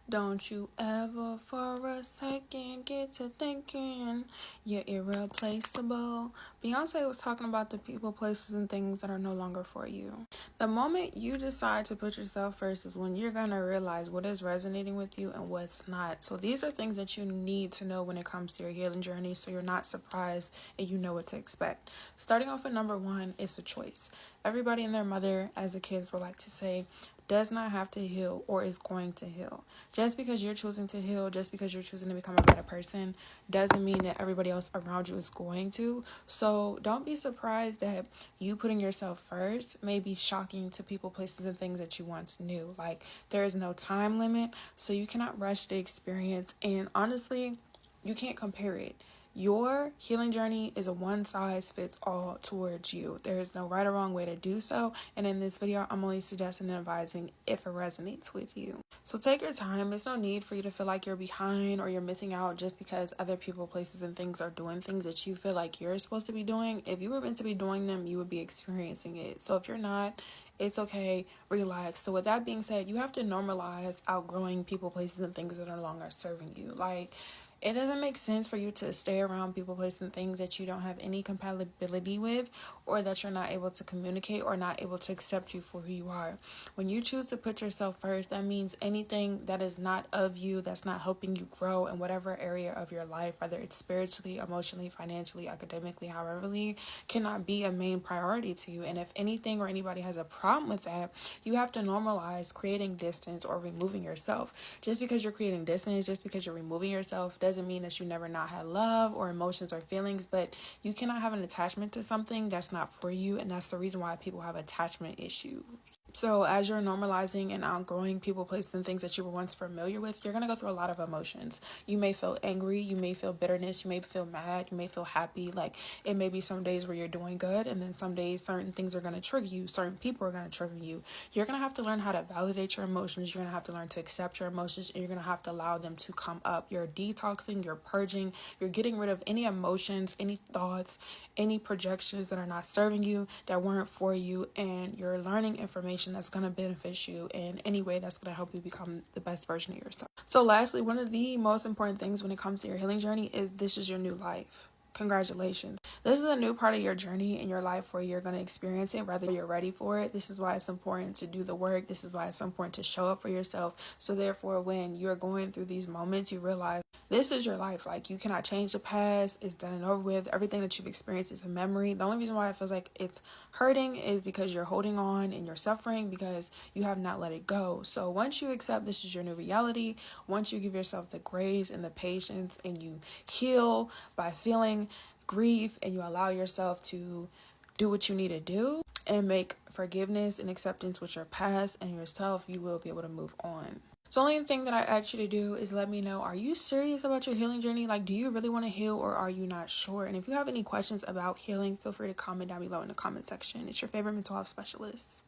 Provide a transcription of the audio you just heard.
Don't you ever for a second get to thinking you're irreplaceable. Beyonce was talking about the people, places, and things that are no longer for you. The moment you decide to put yourself first is when you're going to realize what is resonating with you and what's not. So these are things that you need to know when it comes to your healing journey so you're not surprised and you know what to expect. Starting off with number one is a choice. Everybody and their mother, as a kids, would like to say, does not have to heal or is going to heal. Just because you're choosing to heal, just because you're choosing to become a better person, doesn't mean that everybody else around you is going to. So don't be surprised that you putting yourself first may be shocking to people, places, and things that you once knew. Like, there is no time limit, so you cannot rush the experience. And honestly, you can't compare it. Your healing journey is a one-size-fits-all towards you. There is no right or wrong way to do so. And in this video, I'm only suggesting and advising if it resonates with you. So take your time. There's no need for you to feel like you're behind or you're missing out just because other people, places, and things are doing things that you feel like you're supposed to be doing. If you were meant to be doing them, you would be experiencing it. So if you're not, it's okay, relax. So with that being said, you have to normalize outgrowing people, places, and things that are no longer serving you. Like, it doesn't make sense for you to stay around people, places, and things that you don't have any compatibility with, or that you're not able to communicate or not able to accept you for who you are. When you choose to put yourself first, that means anything that is not of you, that's not helping you grow in whatever area of your life, whether it's spiritually, emotionally, financially, academically, however, cannot be a main priority to you. And if anything or anybody has a problem with that, you have to normalize creating distance or removing yourself. Just because you're creating distance, just because you're removing yourself, doesn't mean that you never not had love or emotions or feelings, but you cannot have an attachment to something that's not for you, and that's the reason why people have attachment issues. So as you're normalizing and outgrowing people, places, and things that you were once familiar with, you're going to go through a lot of emotions. You may feel angry, you may feel bitterness, you may feel mad, you may feel happy. Like, it may be some days where you're doing good, and then some days certain things are going to trigger you, certain people are going to trigger you. You're going to have to learn how to validate your emotions, you're going to have to learn to accept your emotions, and you're going to have to allow them to come up. You're detoxing, you're purging, you're getting rid of any emotions, any thoughts, any projections that are not serving you, that weren't for you, and you're learning information that's going to benefit you in any way that's going to help you become the best version of yourself. So lastly, one of the most important things when it comes to your healing journey is this is your new life. Congratulations. This is a new part of your journey in your life where you're going to experience it, whether you're ready for it. This is why it's important to do the work. This is why it's important to show up for yourself. So therefore, when you're going through these moments, you realize this is your life. Like, you cannot change the past. It's done and over with. Everything that you've experienced is a memory. The only reason why it feels like it's hurting is because you're holding on and you're suffering because you have not let it go. So once you accept this is your new reality, once you give yourself the grace and the patience and you heal by feeling grief and you allow yourself to do what you need to do and make forgiveness and acceptance with your past and yourself, you will be able to move on. So the only thing that I ask you to do is let me know, are you serious about your healing journey? Like, do you really want to heal or are you not sure? And if you have any questions about healing, feel free to comment down below in the comment section. It's your favorite mental health specialist.